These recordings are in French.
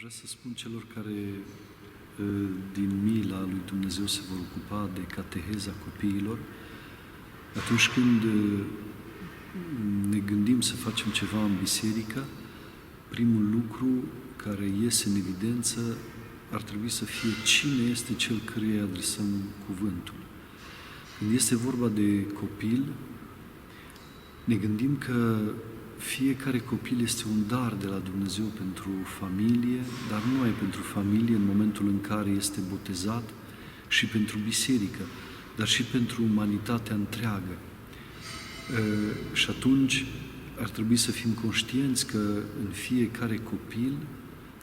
vrea să spun celor care din mila lui Dumnezeu se vor ocupa de cateheza copiilor, atunci când ne gândim să facem ceva în biserică, primul lucru care iese în evidență ar trebui să fie cine este cel căruia îi adresăm cuvântul. Când este vorba de copil, ne gândim că fiecare copil este un dar de la Dumnezeu pentru familie, dar nu numai pentru familie în momentul în care este botezat, și pentru biserică, dar și pentru umanitatea întreagă. Și atunci ar trebui să fim conștienți că în fiecare copil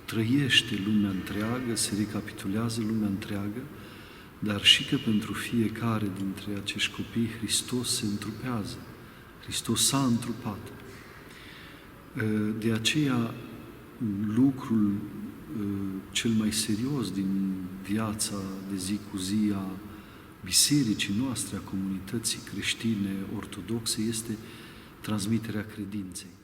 trăiește lumea întreagă, se recapitulează lumea întreagă, dar și că pentru fiecare dintre acești copii Hristos se întrupează. Hristos s-a întrupat. De aceea, lucrul cel mai serios din viața de zi cu zi a bisericii noastre, a comunității creștine ortodoxe, este transmiterea credinței.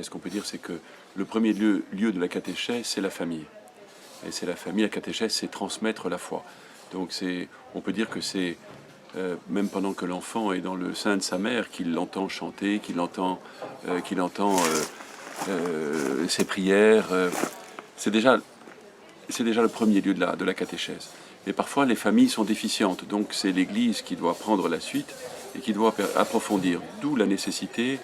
Ce qu'on peut dire, c'est que le premier lieu de la catéchèse, c'est la famille. Et c'est la famille, la catéchèse, c'est transmettre la foi. Donc on peut dire que c'est, même pendant que l'enfant est dans le sein de sa mère, qu'il l'entend chanter, qu'il entend ses prières. C'est déjà le premier lieu de la catéchèse. Mais parfois, les familles sont déficientes. Donc c'est l'Église qui doit prendre la suite et qui doit approfondir. D'où la nécessité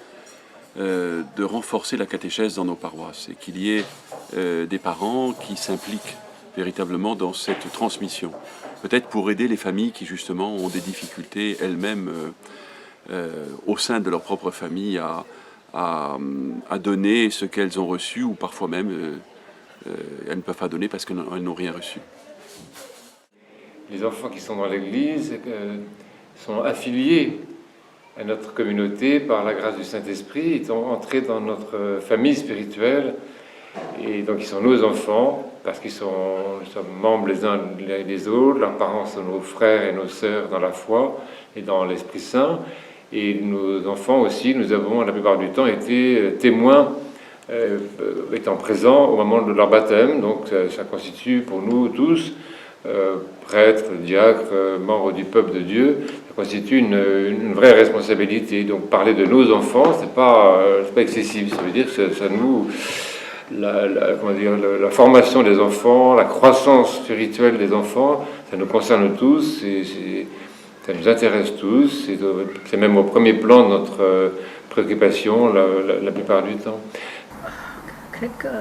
de renforcer la catéchèse dans nos paroisses et qu'il y ait des parents qui s'impliquent véritablement dans cette transmission. Peut-être pour aider les familles qui justement ont des difficultés elles-mêmes au sein de leur propre famille à donner ce qu'elles ont reçu, ou parfois même elles ne peuvent pas donner parce qu'elles n'ont rien reçu. Les enfants qui sont dans l'Église sont affiliés à notre communauté par la grâce du Saint-Esprit, ils sont entrés dans notre famille spirituelle, et donc ils sont nos enfants parce nous sommes membres les uns des autres. Leurs parents sont nos frères et nos sœurs dans la foi et dans l'Esprit Saint, et nos enfants aussi, nous avons la plupart du temps été témoins étant présents au moment de leur baptême. Donc ça constitue pour nous tous, prêtres, diacres, membres du peuple de Dieu, ça constitue une vraie responsabilité. Donc parler de nos enfants, c'est pas excessif. Ça veut dire que ça nous... la formation des enfants, la croissance spirituelle des enfants, ça nous concerne tous, ça nous intéresse tous, c'est même au premier plan de notre préoccupation la plupart du temps. Cred că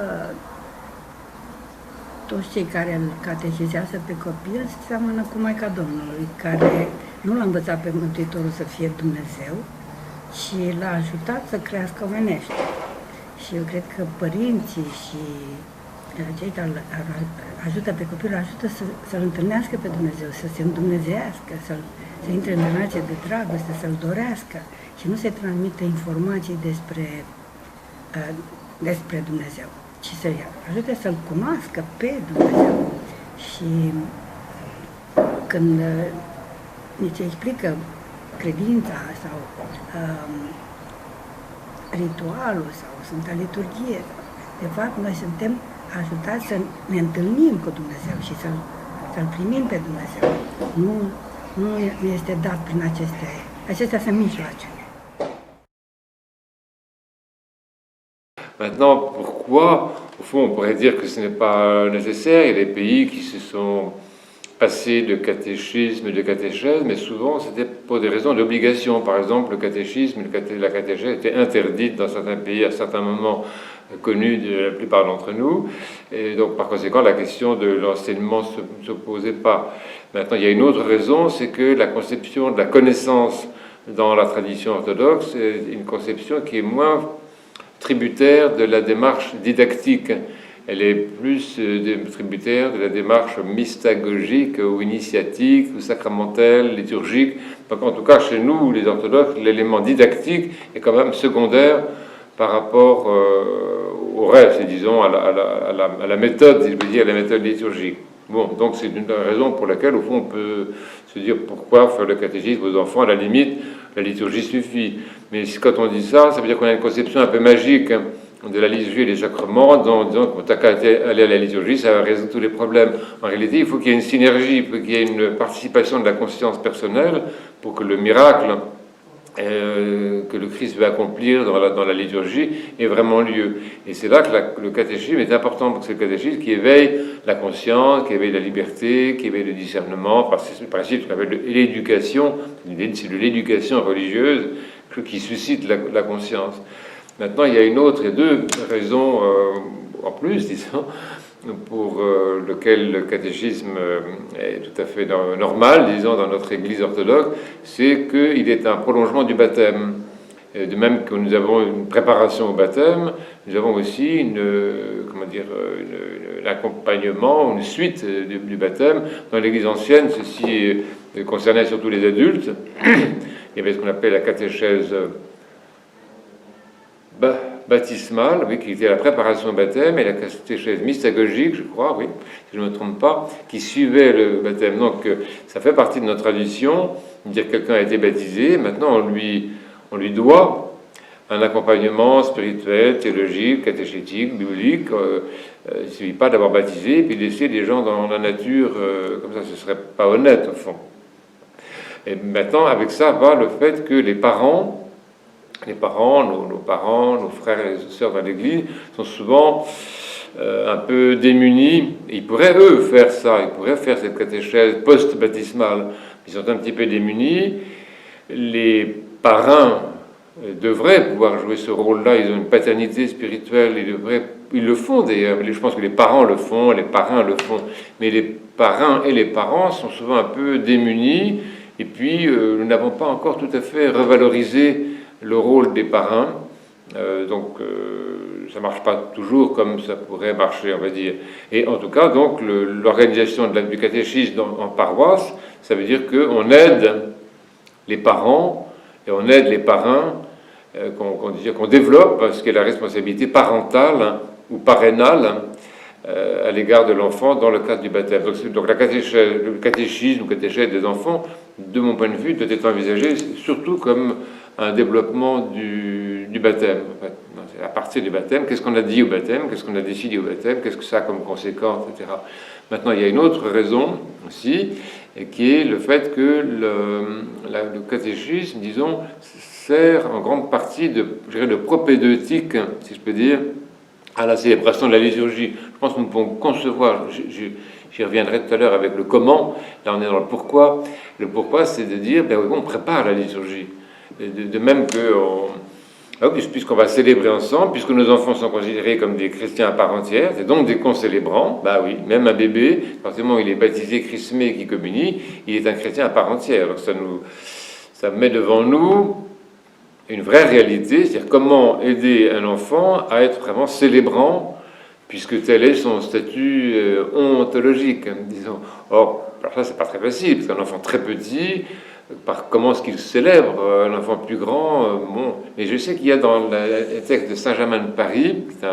toți cei care îl catechizează pe copil seamănă cu Maica Domnului, care nu l-a învățat pe Mântuitorul să fie Dumnezeu, ci l-a ajutat să crească omenește. Și eu cred că părinții și cei care ajută pe copil, ajută să-L întâlnească pe Dumnezeu, să se îndumnezească, să intre în relație de dragoste, să-L dorească și nu se transmită informații despre Dumnezeu, ci să-i ajute să-L cunoască pe Dumnezeu. Și când ni se explică credința sau ritualul sau Sfânta Liturghie, de fapt noi suntem ajutați să ne întâlnim cu Dumnezeu și să-L primim pe Dumnezeu. Nu este dat prin acestea sunt mijloace. Maintenant, pourquoi, au fond, on pourrait dire que ce n'est pas nécessaire. Il y a des pays qui se sont passés de catéchisme et de catéchèse, mais souvent c'était pour des raisons d'obligation. Par exemple, le catéchisme, la catéchèse était interdite dans certains pays à certains moments connus de la plupart d'entre nous. Et donc, par conséquent, la question de l'enseignement ne se posait pas. Maintenant, il y a une autre raison, c'est que la conception de la connaissance dans la tradition orthodoxe est une conception qui est moins tributaire de la démarche didactique. Elle est plus tributaire de la démarche mystagogique ou initiatique ou sacramentelle, liturgique. Donc en tout cas, chez nous, les orthodoxes, l'élément didactique est quand même secondaire par rapport au reste, disons, à la méthode, si je veux dire, la méthode liturgique. Bon, donc c'est une raison pour laquelle, au fond, on peut se dire pourquoi faire le catéchisme aux enfants, à la limite, la liturgie suffit. Mais quand on dit ça, ça veut dire qu'on a une conception un peu magique de la liturgie et des sacrements, en disant que t'as qu'à aller à la liturgie, ça va résoudre tous les problèmes. En réalité, il faut qu'il y ait une synergie, il faut qu'il y ait une participation de la conscience personnelle pour que le miracle que le Christ veut accomplir dans la liturgie ait vraiment lieu. Et c'est là que le catéchisme est important, parce que c'est le catéchisme qui éveille la conscience, qui éveille la liberté, qui éveille le discernement, par ce principe qu'on appelle l'éducation, c'est de l'éducation religieuse qui suscite la conscience. Maintenant, il y a une autre et deux raisons en plus, disons, pour lequel le catéchisme est tout à fait normal, disons, dans notre Église orthodoxe, c'est qu'il est un prolongement du baptême. Et de même que nous avons une préparation au baptême, nous avons aussi un accompagnement, une suite du baptême. Dans l'Église ancienne, ceci concernait surtout les adultes. Il y avait ce qu'on appelle la catéchèse baptismale, oui, qui était la préparation au baptême, et la catéchèse mystagogique, je crois, oui, si je ne me trompe pas, qui suivait le baptême. Donc, ça fait partie de notre tradition, dire que quelqu'un a été baptisé, maintenant on lui doit un accompagnement spirituel, théologique, catéchétique, biblique. Il ne suffit pas d'avoir baptisé et puis laisser les gens dans la nature, comme ça, ce ne serait pas honnête, au fond. Et maintenant, avec ça va le fait que les parents, nos parents, nos frères et sœurs dans l'Église sont souvent un peu démunis. Ils pourraient, eux, faire ça. Ils pourraient faire cette catéchèse post-baptismale. Ils sont un petit peu démunis. Les parrains devraient pouvoir jouer ce rôle-là. Ils ont une paternité spirituelle. Ils le font d'ailleurs. Je pense que les parents le font, les parrains le font. Mais les parrains et les parents sont souvent un peu démunis. Et puis, nous n'avons pas encore tout à fait revalorisé le rôle des parrains, donc ça ne marche pas toujours comme ça pourrait marcher, on va dire. Et en tout cas, donc, l'organisation du catéchisme en paroisse, ça veut dire qu'on aide les parents et on aide les parrains, qu'on développe ce qu'est la responsabilité parentale ou parrainale à l'égard de l'enfant dans le cadre du baptême. Donc le catéchisme ou catéchèse des enfants, de mon point de vue, doit être envisagé surtout comme un développement du baptême. En fait. À partir du baptême, qu'est-ce qu'on a dit au baptême, qu'est-ce qu'on a décidé au baptême, qu'est-ce que ça a comme conséquence, etc. Maintenant, il y a une autre raison aussi, qui est le fait que le catéchisme, disons, sert en grande partie de propédeutique, si je peux dire, à la célébration de la liturgie. Je pense que nous pouvons concevoir, j'y reviendrai tout à l'heure avec le comment, là on est dans le pourquoi. Le pourquoi, c'est de dire, ben oui, on prépare la liturgie. De même que, puisqu'on va célébrer ensemble, puisque nos enfants sont considérés comme des chrétiens à part entière, c'est donc des concélébrants, bah oui, même un bébé, à partir du moment où il est baptisé, chrismé, qui communie, il est un chrétien à part entière. Donc ça met devant nous une vraie réalité, c'est-à-dire comment aider un enfant à être vraiment célébrant, puisque tel est son statut ontologique, disons. Or, alors ça, c'est pas très facile, parce qu'un enfant très petit, comment est-ce qu'il célèbre un enfant plus grand, bon. Mais je sais qu'il y a dans le texte de Saint Germain de Paris, qui est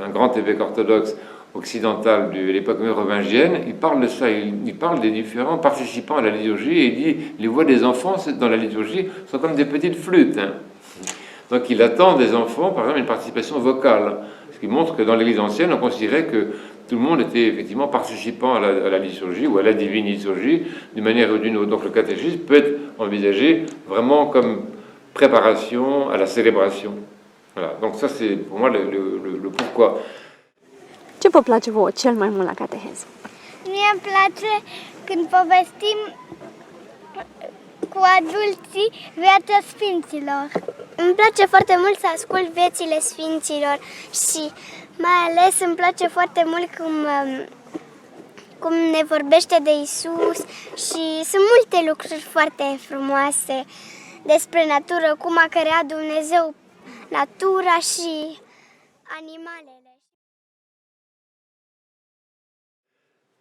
un grand évêque orthodoxe occidental de l'époque mérovingienne, il parle de ça, il parle des différents participants à la liturgie, et il dit les voix des enfants dans la liturgie sont comme des petites flûtes. Hein. Donc il attend des enfants, par exemple, une participation vocale, ce qui montre que dans l'Église ancienne, on considérait que tout le monde était effectivement participant à la liturgie ou à la divine liturgie d'une manière ou d'une autre. Donc le catéchisme peut être envisagé vraiment comme préparation à la célébration. Voilà. Donc ça c'est pour moi le pourquoi. Ce vă place vouă cel mai mult la cateheză? Mie îmi place când povestim cu adulții viața sfinților. Îmi place foarte mult să ascult viețile sfinților și mai ales îmi place foarte mult cum ne vorbește de Isus și sunt multe lucruri foarte frumoase despre natură, cum a creat Dumnezeu natura și animalele.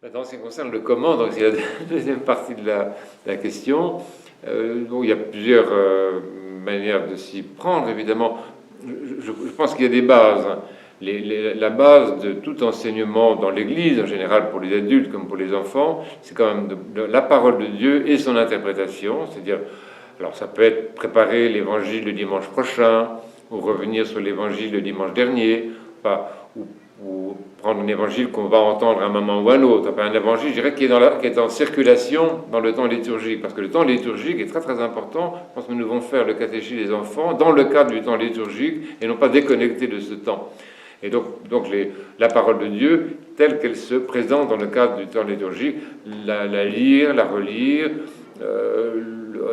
Maintenant, en ce qui concerne le comment, donc c'est la deuxième partie de la question. Bon, il y a plusieurs manières de s'y prendre, évidemment. Je pense qu'il y a des bases. La base de tout enseignement dans l'Église, en général pour les adultes comme pour les enfants, c'est quand même la parole de Dieu et son interprétation. C'est-à-dire, alors ça peut être préparer l'Évangile le dimanche prochain, ou revenir sur l'Évangile le dimanche dernier, enfin, ou prendre un évangile qu'on va entendre à un moment ou à un autre. Enfin, un évangile, je dirais, qui est en circulation dans le temps liturgique. Parce que le temps liturgique est très très important. Je pense que nous devons faire le catéchisme des enfants dans le cadre du temps liturgique et non pas déconnecté de ce temps. Et donc la parole de Dieu, telle qu'elle se présente dans le cadre du temps liturgique, la lire, la relire,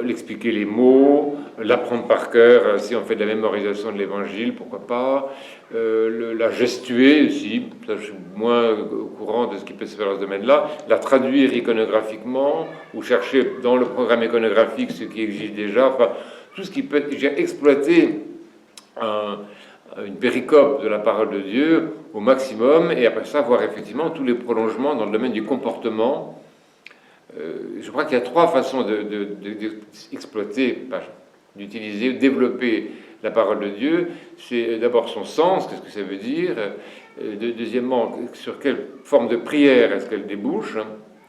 l'expliquer les mots, l'apprendre par cœur, si on fait de la mémorisation de l'évangile, pourquoi pas, la gestuer aussi, ça, je suis moins au courant de ce qui peut se faire dans ce domaine-là, la traduire iconographiquement, ou chercher dans le programme iconographique ce qui existe déjà, enfin, tout ce qui peut exploiter une péricope de la parole de Dieu au maximum, et après ça, voir effectivement tous les prolongements dans le domaine du comportement. Je crois qu'il y a trois façons d'exploiter, d'utiliser, de développer la parole de Dieu. C'est d'abord son sens, qu'est-ce que ça veut dire. Deuxièmement, sur quelle forme de prière est-ce qu'elle débouche.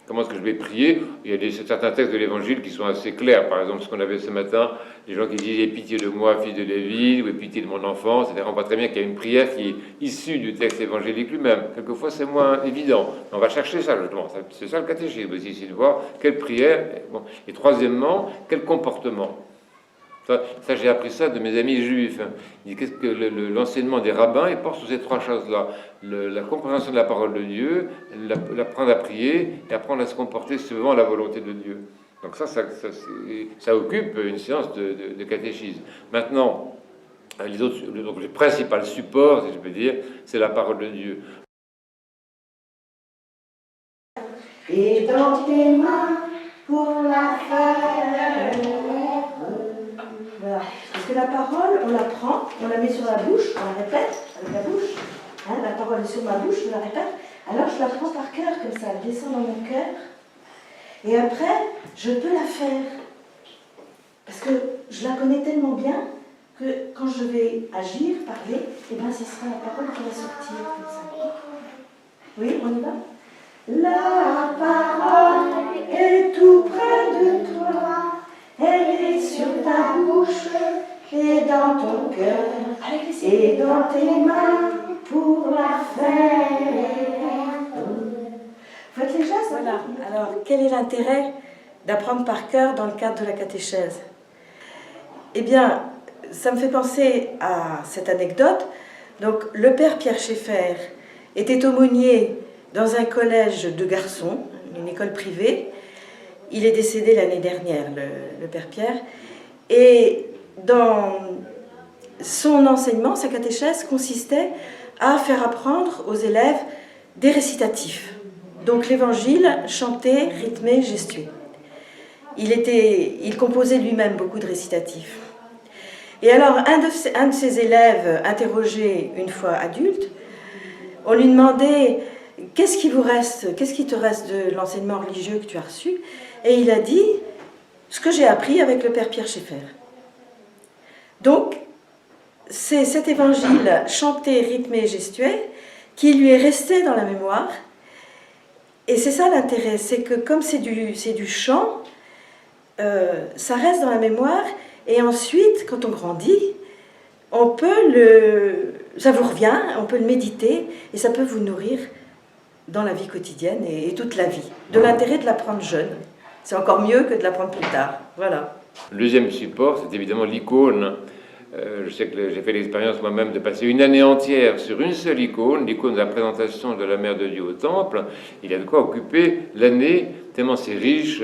Comment est-ce que je vais prier? Il y a certains textes de l'Évangile qui sont assez clairs. Par exemple, ce qu'on avait ce matin, les gens qui disent « Aie pitié de moi, fils de Lévi » ou « Aie pitié de mon enfant », c'est-à-dire on voit très bien qu'il y a une prière qui est issue du texte évangélique lui-même. Quelquefois, c'est moins évident. On va chercher ça, justement. C'est ça le catéchisme aussi, c'est de voir quelle prière. Bon. Et troisièmement, quel comportement. Ça, j'ai appris ça de mes amis juifs. Ils disent qu'est-ce que l'enseignement des rabbins, il porte sur ces trois choses-là. La compréhension de la parole de Dieu, l'apprendre à prier et apprendre à se comporter selon la volonté de Dieu. Donc ça occupe une séance de catéchisme. Maintenant, donc le principal support, si je peux dire, c'est la parole de Dieu. Et dans tes mains pour la faire. Voilà. Parce que la parole, on la prend, on la met sur la bouche, on la répète avec la bouche. Hein, la parole est sur ma bouche, je la répète. Alors je la prends par cœur comme ça, elle descend dans mon cœur. Et après, je peux la faire. Parce que je la connais tellement bien que quand je vais agir, parler, et bien ce sera la parole qui va sortir comme ça. Oui, on y va? La parole est tout près de toi, elle est sur ta bouche et dans ton cœur, et dans tes mains pour la faire. Faites les gestes. Voilà. Alors, quel est l'intérêt d'apprendre par cœur dans le cadre de la catéchèse? Eh bien, ça me fait penser à cette anecdote. Donc, le père Pierre Schaeffer était aumônier dans un collège de garçons, une école privée. Il est décédé l'année dernière, le père Pierre. Et dans son enseignement, sa catéchèse consistait à faire apprendre aux élèves des récitatifs. Donc l'évangile chanté, rythmé, gestué. Il composait lui-même beaucoup de récitatifs. Et alors, un de ses élèves, interrogé une fois adulte, on lui demandait « Qu'est-ce qui te reste de l'enseignement religieux que tu as reçu ?» Et il a dit « Ce que j'ai appris avec le père Pierre Schaeffer. » Donc, c'est cet évangile chanté, rythmé, gestué qui lui est resté dans la mémoire. Et c'est ça l'intérêt, c'est que comme c'est du chant, ça reste dans la mémoire. Et ensuite, quand on grandit, ça vous revient, on peut le méditer et ça peut vous nourrir dans la vie quotidienne et toute la vie. De l'intérêt de l'apprendre jeune, c'est encore mieux que de l'apprendre plus tard. Voilà. Le deuxième support, c'est évidemment l'icône. Je sais que j'ai fait l'expérience moi-même de passer une année entière sur une seule icône, l'icône de la présentation de la Mère de Dieu au Temple. Il y a de quoi occuper l'année, tellement c'est riche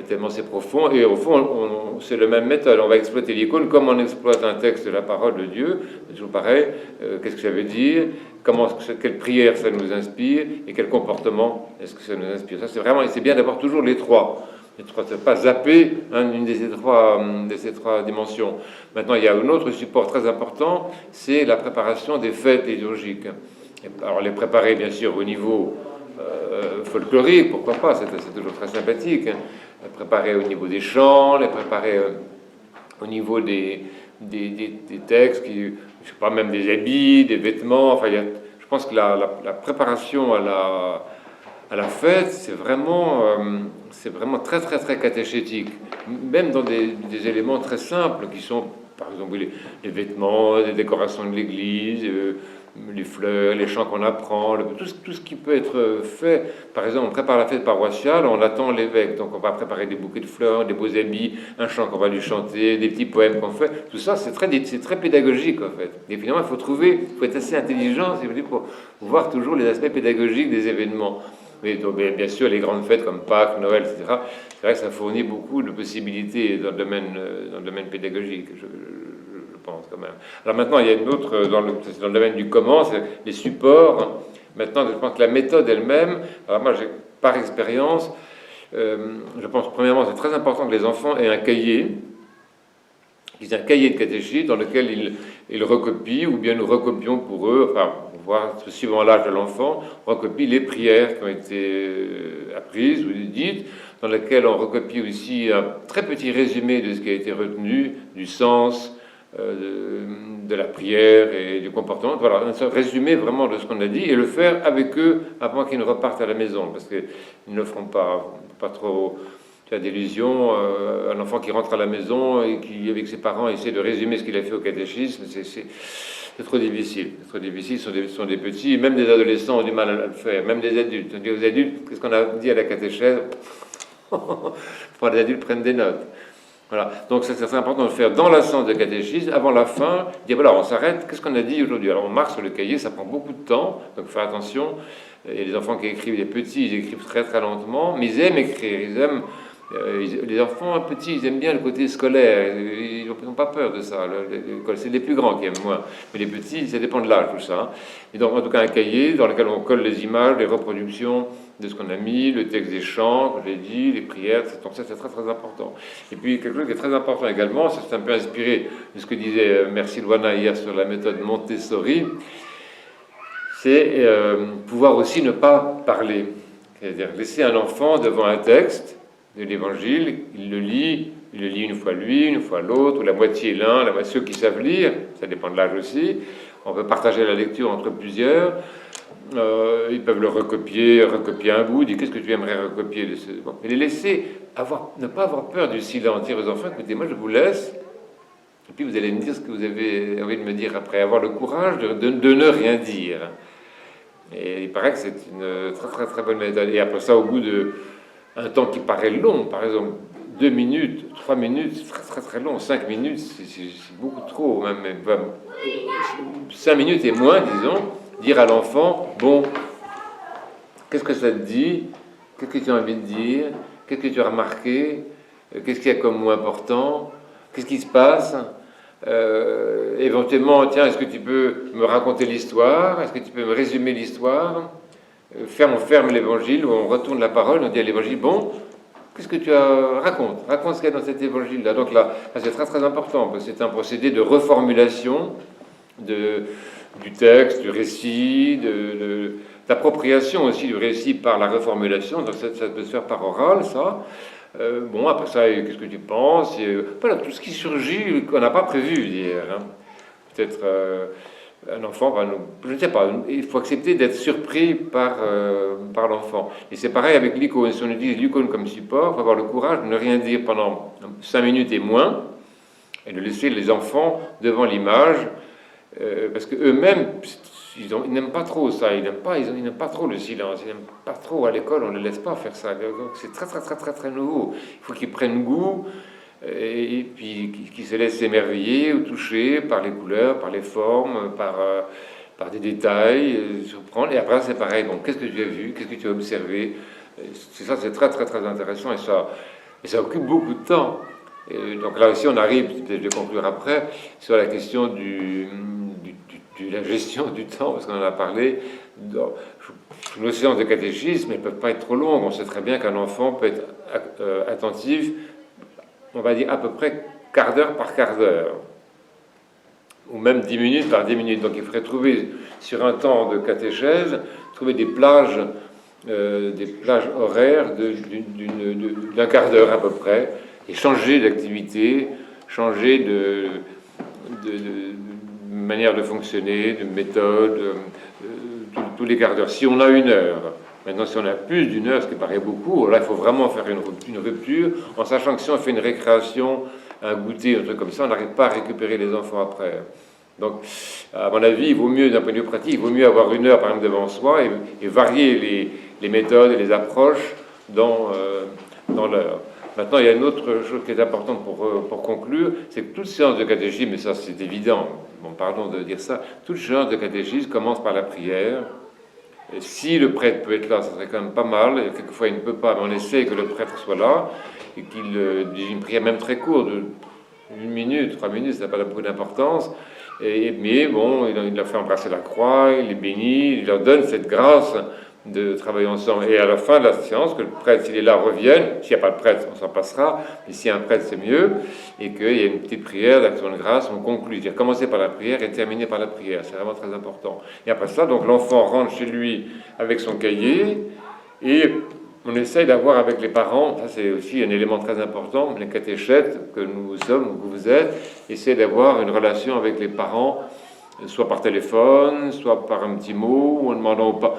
tellement c'est profond. Et au fond, c'est la même méthode. On va exploiter l'icône comme on exploite un texte de la parole de Dieu. C'est toujours pareil. Qu'est-ce que ça veut dire? Quelle prière ça nous inspire? Et quel comportement est-ce que ça nous inspire? Ça, c'est vraiment, et c'est bien d'avoir toujours les trois. Ne pas zapper une de ces trois dimensions. Maintenant, il y a un autre support très important, c'est la préparation des fêtes liturgiques. Alors, les préparer, bien sûr, au niveau folklorique, pourquoi pas, c'est toujours très sympathique. Les préparer au niveau des chants, les préparer au niveau des textes, je sais pas, même des habits, des vêtements. Enfin, je pense que la préparation à la fête, c'est vraiment très, très, très catéchétique. Même dans des éléments très simples qui sont, par exemple, les vêtements, les décorations de l'église, les fleurs, les chants qu'on apprend, tout ce qui peut être fait. Par exemple, on prépare la fête paroissiale, on attend l'évêque, donc on va préparer des bouquets de fleurs, des beaux habits, un chant qu'on va lui chanter, des petits poèmes qu'on fait. Tout ça, c'est très pédagogique, en fait. Et finalement, il faut être assez intelligent, si vous voulez, pour voir toujours les aspects pédagogiques des événements. Mais donc, bien sûr, les grandes fêtes comme Pâques, Noël, etc., c'est vrai que ça fournit beaucoup de possibilités dans le domaine pédagogique, je pense quand même. Alors maintenant, il y a une autre, dans le domaine du comment, c'est les supports. Maintenant, je pense que la méthode elle-même, alors moi, par expérience, je pense premièrement, c'est très important que les enfants aient un cahier, qu'ils aient un cahier de catéchisme dans lequel ils recopient, ou bien nous recopions pour eux, enfin, voir, suivant l'âge de l'enfant, on recopie les prières qui ont été apprises ou dites, dans lesquelles on recopie aussi un très petit résumé de ce qui a été retenu, du sens de la prière et du comportement. Voilà, un résumé vraiment de ce qu'on a dit et le faire avec eux avant qu'ils ne repartent à la maison, parce qu'ils ne le feront pas trop. Tu as d'illusions, un enfant qui rentre à la maison et qui, avec ses parents, essaie de résumer ce qu'il a fait au catéchisme, c'est trop difficile. C'est trop difficile, ce sont des petits, même des adolescents ont du mal à le faire, même des adultes. On dit aux adultes, qu'est-ce qu'on a dit à la catéchèse? Les adultes prennent des notes. Voilà. Donc c'est très important de le faire dans la séance de catéchisme, avant la fin, dire voilà, on s'arrête, qu'est-ce qu'on a dit aujourd'hui? Alors on marque sur le cahier, ça prend beaucoup de temps, donc faire attention. Il y a des enfants qui écrivent, les petits, ils écrivent très très lentement, mais ils aiment écrire, les enfants petits, ils aiment bien le côté scolaire, ils n'ont pas peur de ça. C'est les plus grands qui aiment moins, mais les petits, ça dépend de l'âge, tout ça. Et donc, en tout cas, un cahier dans lequel on colle les images, les reproductions de ce qu'on a mis, le texte des chants, comme je l'ai dit, les prières, donc ça, c'est très très important. Et puis, quelque chose qui est très important également, ça c'est un peu inspiré de ce que disait Merci Luana hier sur la méthode Montessori, c'est pouvoir aussi ne pas parler. C'est-à-dire laisser un enfant devant un texte de l'Évangile, il le lit une fois lui, une fois l'autre, ou la moitié l'un, la moitié ceux qui savent lire, ça dépend de l'âge aussi. On peut partager la lecture entre plusieurs. Ils peuvent le recopier un bout, dire qu'est-ce que tu aimerais recopier de ce... Bon, mais les laisser ne pas avoir peur du silence, dire aux enfants, écoutez, moi je vous laisse, et puis vous allez me dire ce que vous avez envie de me dire après, avoir le courage de ne rien dire. Et il paraît que c'est une très très très bonne méthode. Et après ça, au bout de un temps qui paraît long, par exemple 2 minutes, 3 minutes, c'est très très très long, 5 minutes, c'est beaucoup trop, même 5 minutes et moins, disons, dire à l'enfant, bon, qu'est-ce que ça te dit? Qu'est-ce que tu as envie de dire? Qu'est-ce que tu as remarqué? Qu'est-ce qu'il y a comme mot important? Qu'est-ce qui se passe? Éventuellement, tiens, est-ce que tu peux me raconter l'histoire? Est-ce que tu peux me résumer l'histoire? On ferme l'évangile, ou on retourne la parole, on dit à l'évangile, bon, qu'est-ce que tu as... Raconte ce qu'il y a dans cet évangile-là. Donc là, c'est très très important, parce que c'est un procédé de reformulation du texte, du récit, d'appropriation aussi du récit par la reformulation. Donc ça peut se faire par oral, ça. Bon, après ça, qu'est-ce que tu penses? Voilà, tout ce qui surgit qu'on n'a pas prévu hier. Hein. Peut-être un enfant va nous... Je ne sais pas, il faut accepter d'être surpris par l'enfant. Et c'est pareil avec l'icône. Si on utilise l'icône comme support, il faut avoir le courage de ne rien dire pendant 5 minutes et moins, et de laisser les enfants devant l'image, parce qu'eux-mêmes, ils n'aiment pas trop ça, ils n'aiment pas trop le silence, ils n'aiment pas trop à l'école, on ne les laisse pas faire ça. Donc c'est très très très très très nouveau. Il faut qu'ils prennent goût, et puis qu'ils se laissent émerveiller ou toucher par les couleurs, par les formes, par des détails, surprendre. Et après c'est pareil, bon, qu'est-ce que tu as vu, qu'est-ce que tu as observé? C'est très très très intéressant, et Et ça occupe beaucoup de temps. Et donc là aussi, on arrive, peut-être je vais conclure après, sur la question de la gestion du temps, parce qu'on en a parlé. Nos séances de catéchisme, elles ne peuvent pas être trop longues. On sait très bien qu'un enfant peut être attentif, on va dire à peu près quart d'heure par quart d'heure, ou même 10 minutes par 10 minutes. Donc il faudrait trouver, sur un temps de catéchèse, trouver des plages horaires d'un quart d'heure à peu près, et changer d'activité, changer de manière de fonctionner, de méthode, tous les quarts d'heure. Si on a 1 heure, maintenant si on a plus d'1 heure, ce qui paraît beaucoup, là il faut vraiment faire une rupture, en sachant que si on fait une récréation, un goûter, un truc comme ça, on n'arrive pas à récupérer les enfants après. Donc, à mon avis, il vaut mieux, d'un point de vue pratique, il vaut mieux avoir 1 heure par exemple devant soi et varier les méthodes et les approches dans l'heure. Maintenant, il y a une autre chose qui est importante pour conclure, c'est que toute séance de catéchisme, et ça c'est évident, bon, pardon de dire ça, toute séance de catéchisme commence par la prière. Et si le prêtre peut être là, ça serait quand même pas mal. Et quelquefois, il ne peut pas, mais on essaie que le prêtre soit là et qu'il dise une prière même très courte, de 1 minute, 3 minutes, ça n'a pas beaucoup d'importance. Mais bon, il leur fait embrasser la croix, il les bénit, il leur donne cette grâce de travailler ensemble. Et à la fin de la séance, que le prêtre, s'il est là, revienne. S'il n'y a pas de prêtre, on s'en passera. Mais s'il y a un prêtre, c'est mieux. Et qu'il y a une petite prière d'action de grâce, on conclut. C'est-à-dire commencer par la prière et terminer par la prière. C'est vraiment très important. Et après ça, donc l'enfant rentre chez lui avec son cahier et on essaye d'avoir avec les parents, ça c'est aussi un élément très important, les catéchètes que nous sommes, ou que vous êtes, essayer d'avoir une relation avec les parents, soit par téléphone, soit par un petit mot, ou en demandant aux parents.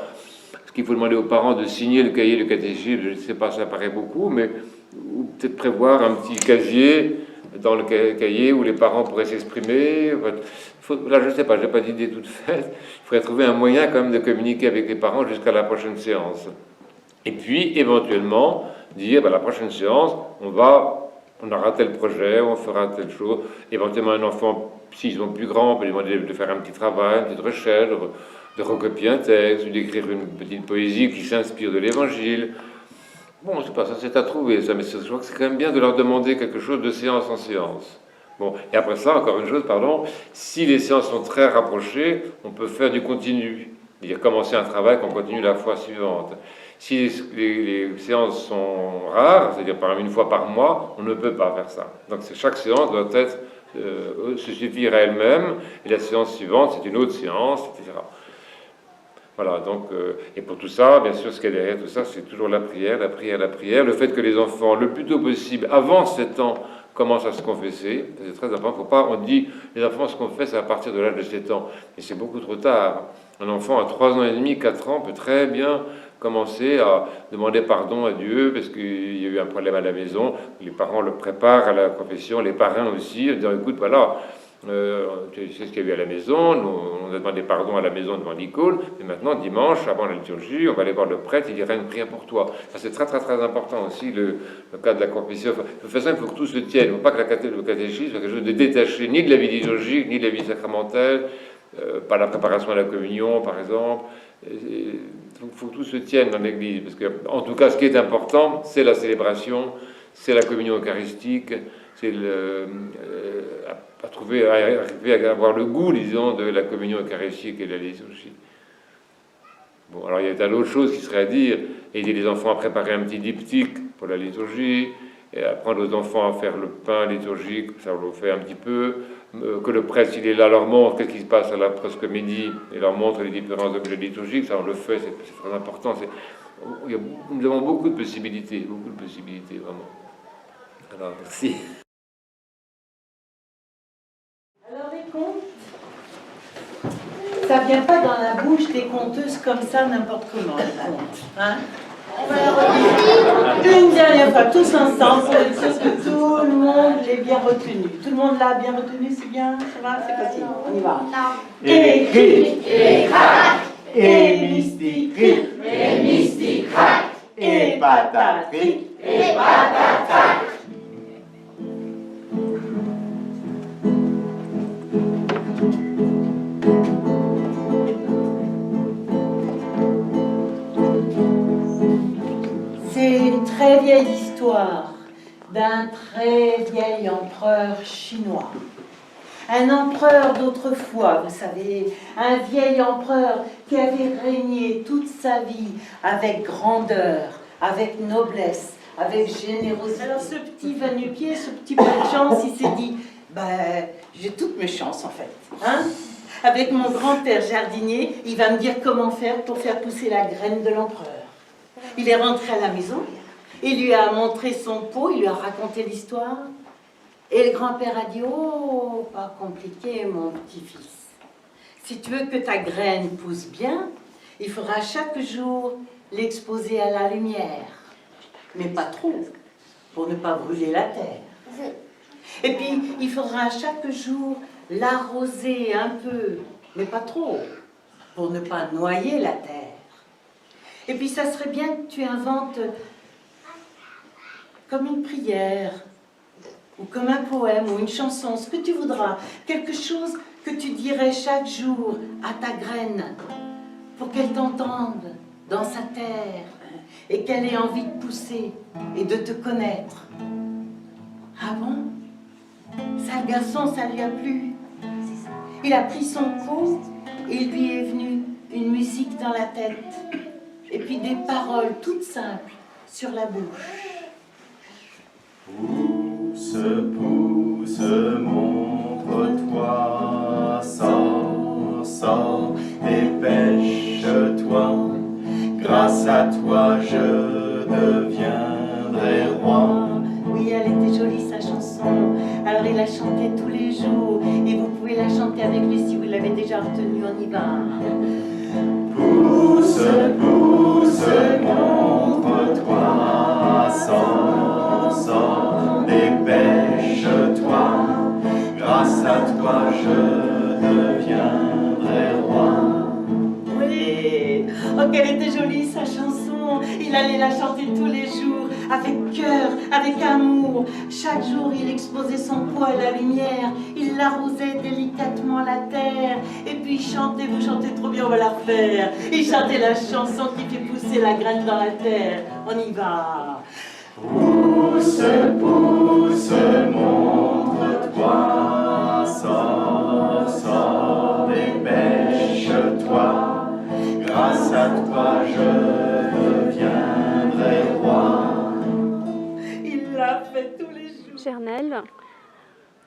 Parce qu'il faut demander aux parents de signer le cahier de catéchisme, je ne sais pas, ça paraît beaucoup, mais ou peut-être prévoir un petit casier dans le cahier où les parents pourraient s'exprimer. Là, je ne sais pas, je n'ai pas d'idée toute faite. Il faudrait trouver un moyen quand même de communiquer avec les parents jusqu'à la prochaine séance. Et puis, éventuellement, dire, la prochaine séance, on aura tel projet, on fera telle chose. Éventuellement, un enfant, s'ils sont plus grands, on peut lui demander de faire un petit travail, une petite recherche, de recopier un texte, ou d'écrire une petite poésie qui s'inspire de l'Évangile. Bon, je ne sais pas, ça c'est à trouver, ça, mais je crois que c'est quand même bien de leur demander quelque chose de séance en séance. Bon, et après ça, encore une chose, si les séances sont très rapprochées, on peut faire du continu, c'est-à-dire commencer un travail qu'on continue la fois suivante. Si les séances sont rares, c'est-à-dire par exemple 1 fois par mois, on ne peut pas faire ça. Donc chaque séance doit se suffire à elle-même, et la séance suivante, c'est une autre séance, etc. Voilà, donc, et pour tout ça, bien sûr, ce qu'il y a derrière tout ça, c'est toujours la prière, la prière, la prière. Le fait que les enfants, le plus tôt possible, avant 7 ans, commencent à se confesser, c'est très important. On dit, les enfants se confessent à partir de l'âge de 7 ans, mais c'est beaucoup trop tard. Un enfant à 3 ans et demi, 4 ans, peut très bien commencer à demander pardon à Dieu parce qu'il y a eu un problème à la maison. Les parents le préparent à la confession, les parrains aussi, en disant, écoute, voilà, tu sais ce qu'il y a eu à la maison, on a demandé pardon à la maison devant l'icône, mais maintenant, dimanche, avant la liturgie, on va aller voir le prêtre, il dira une prière pour toi. Ça, c'est très, très, très important aussi, le cas de la confession. De toute façon, il faut que tout se tienne. Il ne faut pas que le catéchisme soit quelque chose de détaché, ni de la vie liturgique, ni de la vie sacramentelle, pas la préparation à la communion, par exemple. Il faut que tout se tienne dans l'Église, parce que, en tout cas, ce qui est important, c'est la célébration, c'est la communion eucharistique, c'est arriver à avoir le goût, disons, de la communion eucharistique et de la liturgie. Bon, alors il y a d'autres choses qui seraient à dire, aider les enfants à préparer un petit diptyque pour la liturgie, et apprendre aux enfants à faire le pain liturgique, ça on le fait un petit peu, que le prêtre, s'il est là, leur montre qu'est-ce qui se passe à la presque midi, et leur montre les différents objets liturgiques, ça on le fait, c'est très important. Nous avons beaucoup de possibilités, vraiment. Alors, merci. Alors les contes, ça vient pas dans la bouche des conteuses comme ça, n'importe comment, les contes. Hein? Une dernière fois, tous ensemble, pour être sûr que tout le monde l'ait bien retenu. Tout le monde l'a bien retenu, c'est bien? Ça va? C'est possible, on y va. Et cric, et crac, et mystique, et mystique, crac, et patatric, et patatrac. C'est une très vieille histoire d'un très vieil empereur chinois. Un empereur d'autrefois, vous savez, un vieil empereur qui avait régné toute sa vie avec grandeur, avec noblesse, avec générosité. Alors ce petit va-nu-pied, ce petit peu de chance, il s'est dit, j'ai toutes mes chances en fait. Hein? Avec mon grand-père jardinier, il va me dire comment faire pour faire pousser la graine de l'empereur. Il est rentré à la maison, il lui a montré son pot, il lui a raconté l'histoire. Et le grand-père a dit, oh, pas compliqué, mon petit-fils. Si tu veux que ta graine pousse bien, il faudra chaque jour l'exposer à la lumière. Mais pas trop, pour ne pas brûler la terre. Et puis, il faudra chaque jour l'arroser un peu, mais pas trop, pour ne pas noyer la terre. Et puis, ça serait bien que tu inventes comme une prière, ou comme un poème, ou une chanson, ce que tu voudras, quelque chose que tu dirais chaque jour à ta graine, pour qu'elle t'entende dans sa terre, et qu'elle ait envie de pousser, et de te connaître. Ah bon? Ça, le garçon, ça lui a plu. Il a pris son pot, et il lui est venu une musique dans la tête, et puis des paroles toutes simples sur la bouche. Pousse, pousse, montre-toi, sors, dépêche-toi. Grâce à toi, je deviendrai roi. Oui, elle était jolie, sa chanson. Alors il la chantait tous les jours. Et vous pouvez la chanter avec lui si vous l'avez déjà retenue. On y va. Pousse, pousse, montre-toi, sors, dépêche-toi. Grâce à toi, je deviendrai roi. Oui, oh qu'elle était jolie sa chanson. Il allait la chanter tous les jours, avec cœur, avec amour. Chaque jour il exposait son pot à la lumière, il l'arrosait délicatement la terre. Et puis il chantait, vous chantez trop bien, on va la refaire. Il chantait la chanson qui fait pousser la graine dans la terre. On y va. Pousse, pousse, montre-toi, sors, dépêche-toi. Grâce à toi, je deviendrai roi. Il l'a fait tous les jours. Gernelle,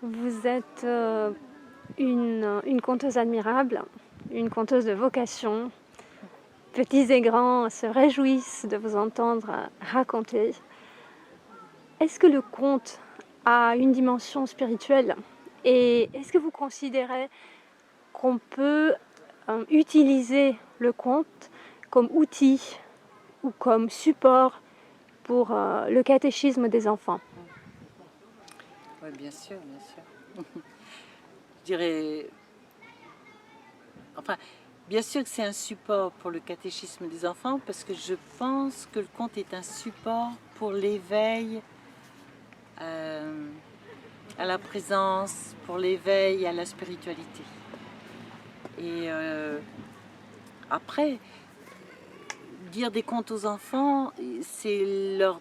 vous êtes une conteuse admirable, une conteuse de vocation. Petits et grands se réjouissent de vous entendre raconter. Est-ce que le conte a une dimension spirituelle? Et est-ce que vous considérez qu'on peut utiliser le conte comme outil ou comme support pour le catéchisme des enfants? Oui, bien sûr, bien sûr. Je dirais... Enfin, bien sûr que c'est un support pour le catéchisme des enfants parce que je pense que le conte est un support pour l'éveil à la présence, pour l'éveil à la spiritualité. Et après, dire des contes aux enfants, c'est leur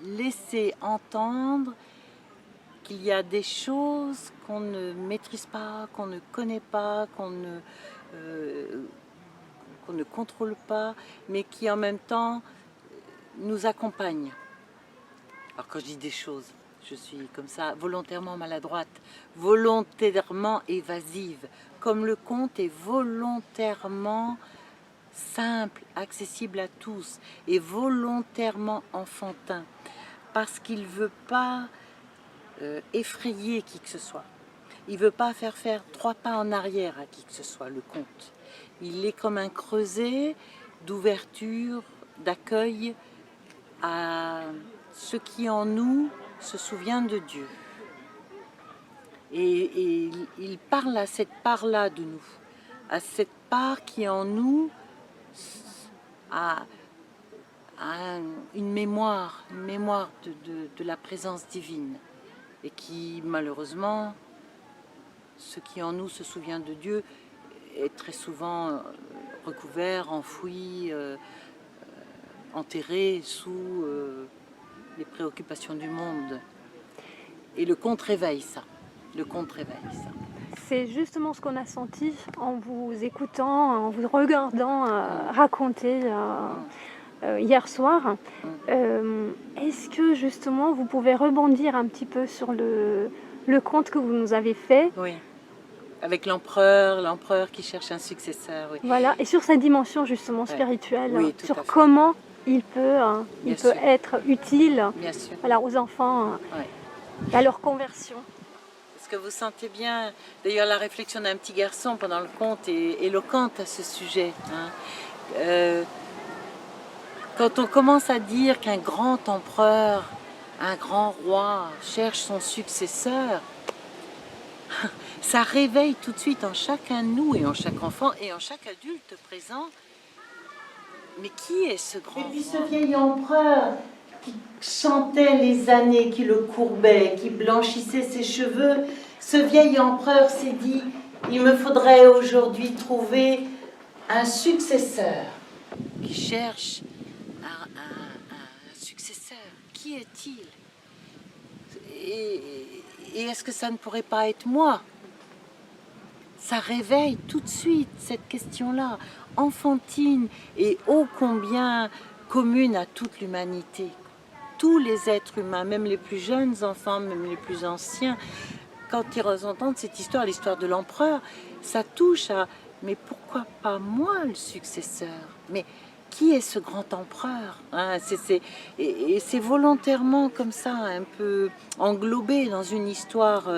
laisser entendre qu'il y a des choses qu'on ne maîtrise pas, qu'on ne connaît pas, qu'on ne contrôle pas, mais qui en même temps nous accompagnent. Alors quand je dis des choses, je suis comme ça, volontairement maladroite, volontairement évasive, comme le conte est volontairement simple, accessible à tous, et volontairement enfantin, parce qu'il ne veut pas effrayer qui que ce soit. Il ne veut pas faire 3 pas en arrière à qui que ce soit, le conte. Il est comme un creuset d'ouverture, d'accueil à ce qui en nous se souvient de Dieu. Et il parle à cette part-là de nous, à cette part qui en nous a une mémoire de la présence divine. Et qui, malheureusement, ce qui en nous se souvient de Dieu est très souvent recouvert, enfoui, enterré sous les préoccupations du monde. Et le conte réveille ça. Le conte réveille ça. C'est justement ce qu'on a senti en vous écoutant, en vous regardant raconter hier soir. Est-ce que justement vous pouvez rebondir un petit peu sur le conte que vous nous avez fait? Oui. Avec l'empereur qui cherche un successeur. Oui. Voilà, et sur sa dimension justement spirituelle, Oui, tout sur à fait. comment il peut sûr. être utile Bien sûr. voilà, aux enfants à leur conversion. Est-ce que vous sentez bien? D'ailleurs, la réflexion d'un petit garçon pendant le conte est éloquente à ce sujet. Hein. Quand on commence à dire qu'un grand empereur, un grand roi cherche son successeur, ça réveille tout de suite en chacun de nous et en chaque enfant et en chaque adulte présent. Mais qui est ce grand roi? Et puis ce vieil empereur qui chantait les années, qui le courbait, qui blanchissait ses cheveux, ce vieil empereur s'est dit, il me faudrait aujourd'hui trouver un successeur. Qui cherche un successeur. Qui est-il? Et est-ce que ça ne pourrait pas être moi? Ça réveille tout de suite cette question-là, enfantine et ô combien commune à toute l'humanité. Tous les êtres humains, même les plus jeunes enfants, même les plus anciens, quand ils entendent cette histoire, l'histoire de l'empereur, ça touche à « mais pourquoi pas moi le successeur ?» Mais qui est ce grand empereur, hein? Et c'est volontairement comme ça, un peu englobé dans une histoire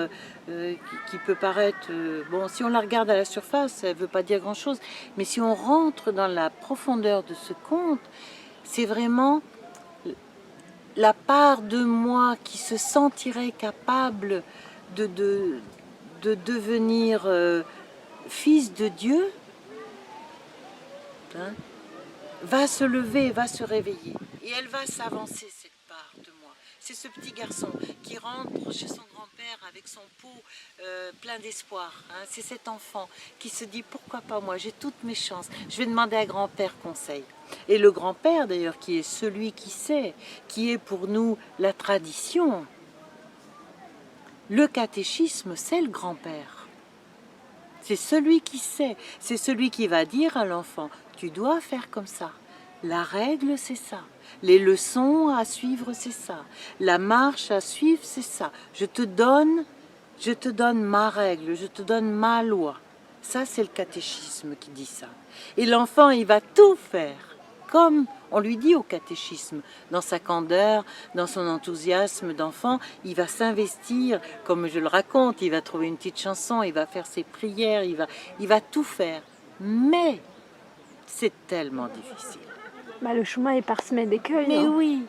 qui peut paraître... bon, si on la regarde à la surface, elle ne veut pas dire grand-chose, mais si on rentre dans la profondeur de ce conte, c'est vraiment la part de moi qui se sentirait capable de devenir fils de Dieu, hein, va se lever, va se réveiller. Et elle va s'avancer, cette part de moi. C'est ce petit garçon qui rentre chez son grand-père avec son pot plein d'espoir. Hein. C'est cet enfant qui se dit, pourquoi pas moi, j'ai toutes mes chances. Je vais demander à grand-père conseil. Et le grand-père, d'ailleurs, qui est celui qui sait, qui est pour nous la tradition. Le catéchisme, c'est le grand-père. C'est celui qui sait. C'est celui qui va dire à l'enfant, tu dois faire comme ça. La règle, c'est ça. Les leçons à suivre, c'est ça. La marche à suivre, c'est ça. Je te donne ma règle, je te donne ma loi. Ça, c'est le catéchisme qui dit ça. Et l'enfant, il va tout faire comme on lui dit au catéchisme. Dans sa candeur, dans son enthousiasme d'enfant, il va s'investir, comme je le raconte, il va trouver une petite chanson, il va faire ses prières, il va tout faire. Mais c'est tellement difficile. Bah, le chemin est parsemé d'écueils. Mais oui.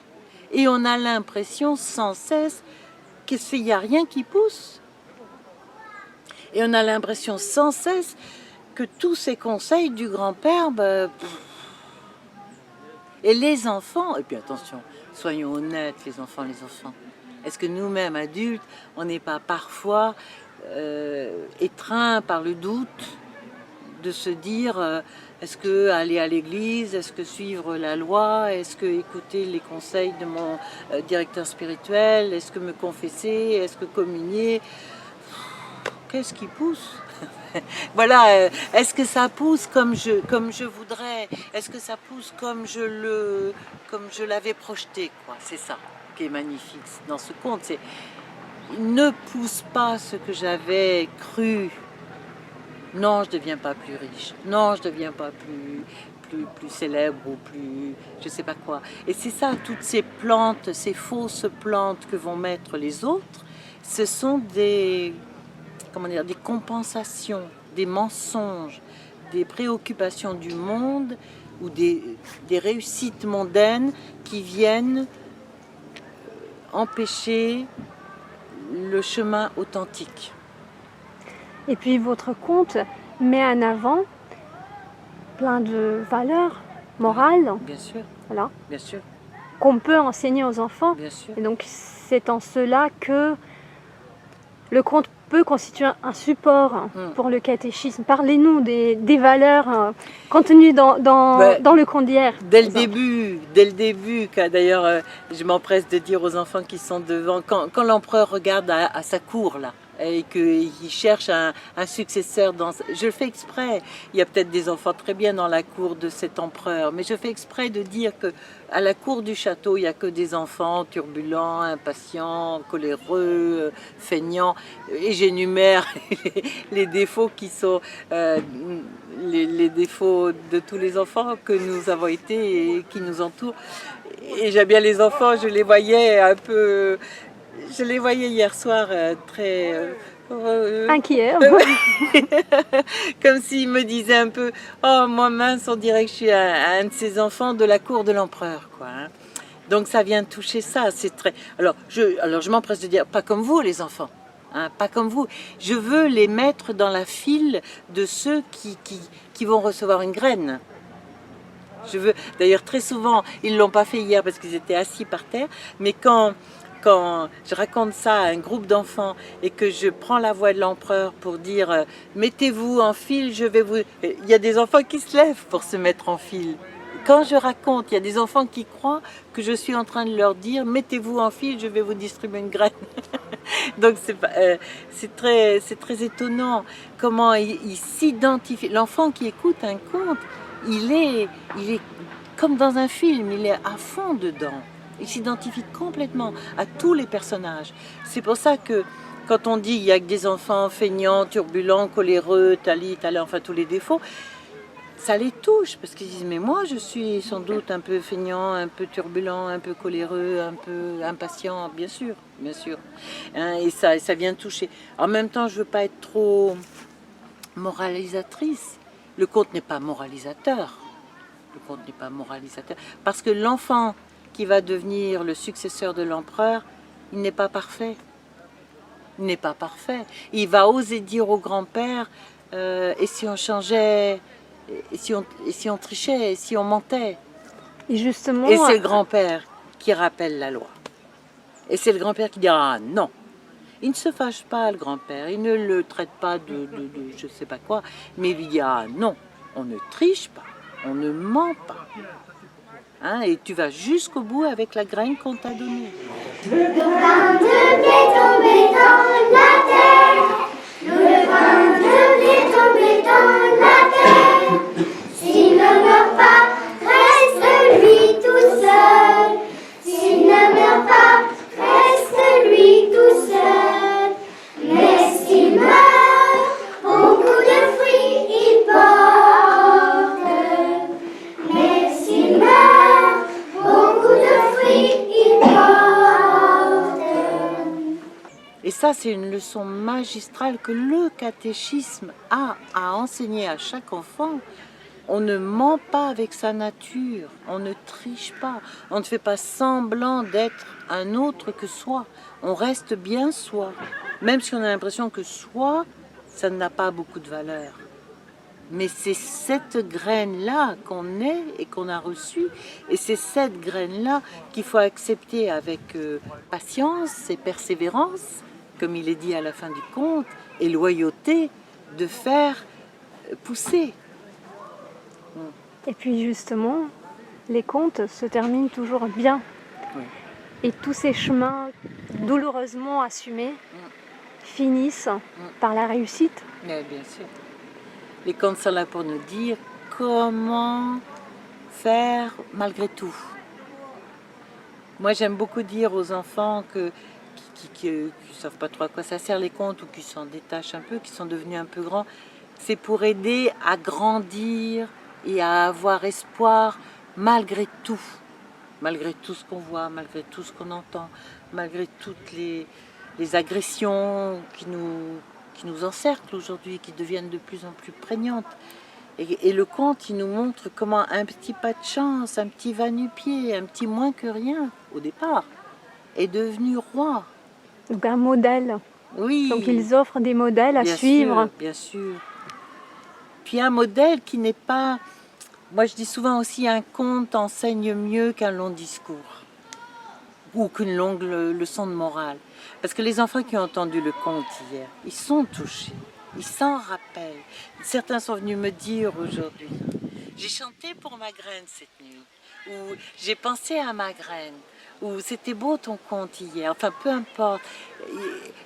Et on a l'impression sans cesse qu'il n'y a rien qui pousse. Et on a l'impression sans cesse que tous ces conseils du grand-père... Et les enfants, et puis attention, soyons honnêtes, les enfants. Est-ce que nous-mêmes, adultes, on n'est pas parfois étreints par le doute de se dire est-ce que aller à l'église, est-ce que suivre la loi, est-ce que écouter les conseils de mon directeur spirituel, est-ce que me confesser, est-ce que communier? Qu'est-ce qui pousse? Voilà, est-ce que ça pousse comme je voudrais? Est-ce que ça pousse comme je l'avais projeté, quoi? C'est ça qui est magnifique dans ce conte. C'est ne pousse pas ce que j'avais cru. Non, je ne deviens pas plus riche. Non, je ne deviens pas plus célèbre ou plus je sais pas quoi. Et c'est ça, toutes ces plantes, ces fausses plantes que vont mettre les autres, ce sont des compensations, des mensonges, des préoccupations du monde ou des réussites mondaines qui viennent empêcher le chemin authentique. Et puis votre conte met en avant plein de valeurs morales. Bien sûr. Voilà. Bien sûr. Qu'on peut enseigner aux enfants. Bien sûr. Et donc c'est en cela que le conte peut constituer un support pour le catéchisme. Parlez-nous des valeurs contenues dans le conte d'hier. Dès le début, d'ailleurs, je m'empresse de dire aux enfants qui sont devant, quand l'empereur regarde à sa cour, là, et qu'il cherche un successeur, je le fais exprès. Il y a peut-être des enfants très bien dans la cour de cet empereur, mais je fais exprès de dire que à la cour du château, il n'y a que des enfants turbulents, impatients, coléreux, feignants, et j'énumère les défauts qui sont les défauts de tous les enfants que nous avons été et qui nous entourent. Et j'aime bien les enfants, je les voyais un peu... Je les voyais hier soir très... inquiets. Comme s'ils me disaient un peu « Oh, moi mince, on dirait que je suis un de ces enfants de la cour de l'empereur. » quoi. Hein. Donc ça vient toucher ça. C'est très... Alors je m'empresse de dire, pas comme vous les enfants. Hein, pas comme vous. Je veux les mettre dans la file de ceux qui vont recevoir une graine. Je veux... D'ailleurs, très souvent, ils ne l'ont pas fait hier parce qu'ils étaient assis par terre, mais quand je raconte ça à un groupe d'enfants et que je prends la voix de l'empereur pour dire mettez-vous en file, je vais vous... Il y a des enfants qui se lèvent pour se mettre en file. Quand je raconte, il y a des enfants qui croient que je suis en train de leur dire mettez-vous en file, je vais vous distribuer une graine. Donc c'est très étonnant comment il s'identifie. L'enfant qui écoute un conte, il est comme dans un film, il est à fond dedans. Il s'identifie complètement à tous les personnages. C'est pour ça que quand on dit il n'y a que des enfants feignants, turbulents, coléreux, enfin tous les défauts, ça les touche parce qu'ils disent mais moi je suis sans doute un peu feignant, un peu turbulent, un peu coléreux, un peu impatient, bien sûr. Hein, et ça vient toucher. En même temps, je veux pas être trop moralisatrice. Le conte n'est pas moralisateur. Parce que l'enfant qui va devenir le successeur de l'empereur, il n'est pas parfait. Il va oser dire au grand-père et si on changeait, et si on trichait, et si on mentait. Et justement, et c'est le grand-père qui rappelle la loi. Et c'est le grand-père qui dira non. Il ne se fâche pas, le grand-père. Il ne le traite pas de je ne sais pas quoi, mais il lui dira non, on ne triche pas, on ne ment pas. Hein, et tu vas jusqu'au bout avec la graine qu'on t'a donnée. Le grain de blé tombé dans la terre, le grain de blé tombé dans la terre, s'il ne meurt pas, reste lui tout seul. S'il ne meurt pas, reste lui tout seul. Mais s'il meurt, beaucoup de fruits il porte. Mais s'il meurt, beaucoup de fruits il porte. Et ça, c'est une leçon magistrale que le catéchisme a à enseigner à chaque enfant. On ne ment pas avec sa nature, on ne triche pas, on ne fait pas semblant d'être un autre que soi. On reste bien soi, même si on a l'impression que soi, ça n'a pas beaucoup de valeur. Mais c'est cette graine-là qu'on est et qu'on a reçue, et c'est cette graine-là qu'il faut accepter avec patience et persévérance, comme il est dit à la fin du conte, et loyauté, de faire pousser. Et puis justement, les contes se terminent toujours bien. Oui. Et tous ces chemins douloureusement assumés finissent par la réussite. Mais bien sûr. Les contes sont là pour nous dire comment faire malgré tout. Moi, j'aime beaucoup dire aux enfants qui ne savent pas trop à quoi ça sert les contes ou qui s'en détachent un peu, qui sont devenus un peu grands, c'est pour aider à grandir et à avoir espoir malgré tout ce qu'on voit, malgré tout ce qu'on entend, malgré toutes les agressions qui nous encerclent aujourd'hui, qui deviennent de plus en plus prégnantes. Et le conte, il nous montre comment un petit pas de chance, un petit va-nu-pied, un petit moins que rien, au départ, est devenu roi. Donc un modèle. Oui. Donc ils offrent des modèles à suivre. Bien sûr. Puis un modèle qui n'est pas... Moi je dis souvent aussi un conte enseigne mieux qu'un long discours. ou qu'une longue leçon de morale. Parce que les enfants qui ont entendu le conte hier, ils sont touchés, ils s'en rappellent. Certains sont venus me dire aujourd'hui, j'ai chanté pour ma graine cette nuit, ou j'ai pensé à ma graine, ou c'était beau ton conte hier, enfin peu importe.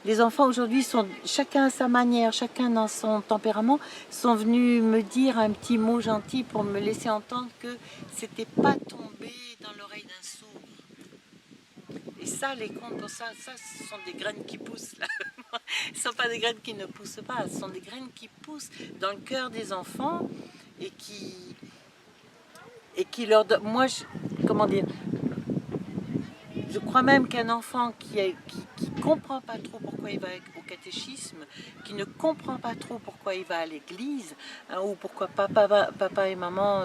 Les enfants aujourd'hui sont, chacun à sa manière, chacun dans son tempérament, sont venus me dire un petit mot gentil pour me laisser entendre que c'était pas tombé dans l'oreille d'un sourd. Et ça, les contes, pour ça, ce sont des graines qui poussent là. Ce ne sont pas des graines qui ne poussent pas, ce sont des graines qui poussent dans le cœur des enfants et qui leur donnent. Moi, comment dire, je crois même qu'un enfant qui comprend pas trop pourquoi il va au catéchisme, qui ne comprend pas trop pourquoi il va à l'église, hein, ou pourquoi papa et maman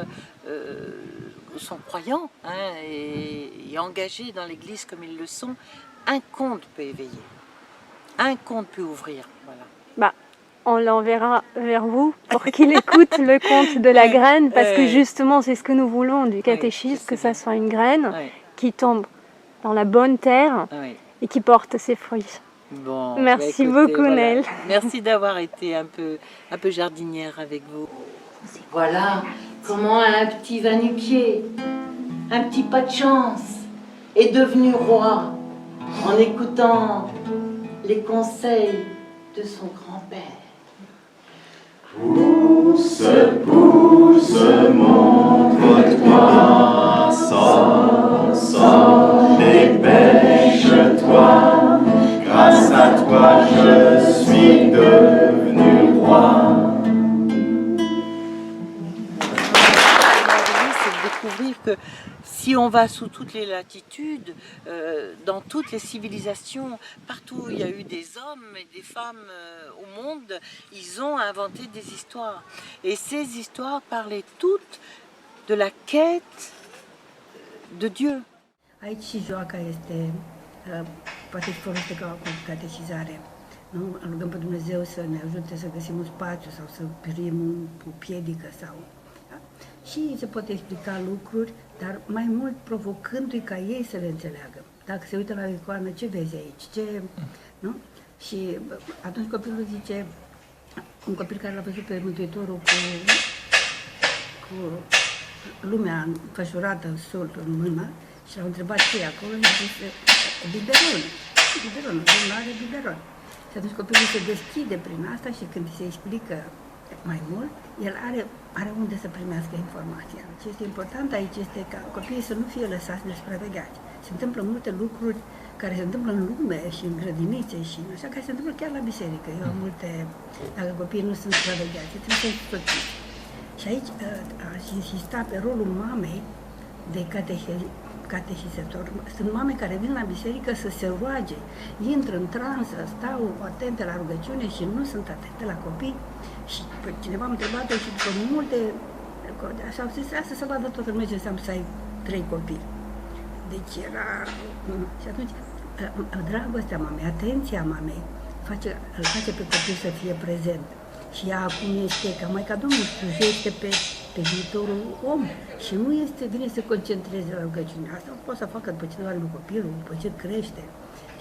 sont croyants, hein, et engagés dans l'église comme ils le sont, un conte peut éveiller, un conte peut ouvrir. Voilà. Bah, on l'enverra vers vous pour qu'il écoute le conte de la graine, parce que justement c'est ce que nous voulons du catéchisme, que ça soit une graine qui tombe dans la bonne terre et qui porte ses fruits. Bon, merci bah, écoutez, beaucoup, voilà. Nel. Merci d'avoir été un peu jardinière avec vous. Voilà comment un petit va-nu-pied, un petit pas de chance, est devenu roi en écoutant les conseils de son grand-père. Pousse, pousse, montre-toi, sors, dépêche-toi, grâce à toi je suis devenu roi. C'est de découvrir que si on va sous toutes les latitudes, dans toutes les civilisations, partout où il y a eu des hommes et des femmes au monde, ils ont inventé des histoires. Et ces histoires parlaient toutes de la quête de Dieu. Aici și joaca este, poate fi folosită ca o catehizare. Nu? Rugăm pe Dumnezeu să ne ajute să găsim un spațiu sau să primim o piedică sau... Da? Și se pot explica lucruri, dar mai mult provocându-i ca ei să le înțeleagă. Dacă se uită la o icoană, ce vezi aici? Ce, nu? Și atunci copilul zice, un copil care l-a văzut pe Mântuitorul cu lumea înfășurată în sol în mână și l-au întrebat ce e acolo, și a zis, biberon, Domnul are biberon. Și atunci copilul se deschide prin asta și când se explică mai mult, el are unde să primească informația. Ce este important aici este ca copiii să nu fie lăsați nesupravegheați. Se întâmplă multe lucruri care se întâmplă în lume și în grădinițe și așa, care se întâmplă chiar la biserică. Eu am multe, dacă copiii nu sunt supravegheați, trebuie să însoțiți. Și aici aș insista pe rolul mamei de catehizator. Sunt mame care vin la biserică să se roage, intră în transă, stau atente la rugăciune și nu sunt atente la copii. Și cineva m-a întrebat și după multe, așa au zis, asta să vadă toată lumea ce înseamnă să ai 3 copii. Deci era... Și atunci, dragostea mamei, atenția mamei, îl face pe copil să fie prezent. Și ea acum este ca Maica Domnului, slujește pe viitorul om și nu vine să se concentreze la rugăciune. Asta poate să facă după ce doare copilul, după ce crește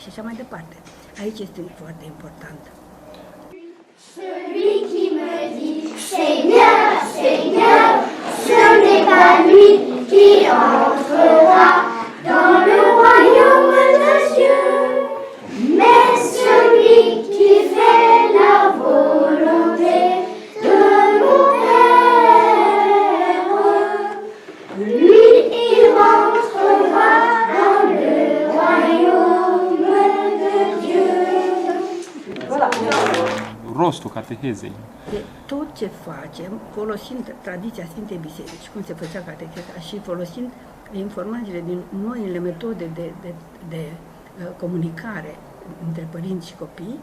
și așa mai departe. Aici este foarte important. Celui qui me dit Seigneur, Seigneur, ce n'est pas lui qui entrera dans le royaume de Dieu, mais celui qui fait la volonté de mon Père. Lui, il entrera dans le royaume de Dieu. Voilà. Rostul catehezei. De tot ce facem, folosind tradiția Sfintei Biserici, cum se făcea cateheza, și folosind informațiile din noile metode de comunicare între părinți și copii,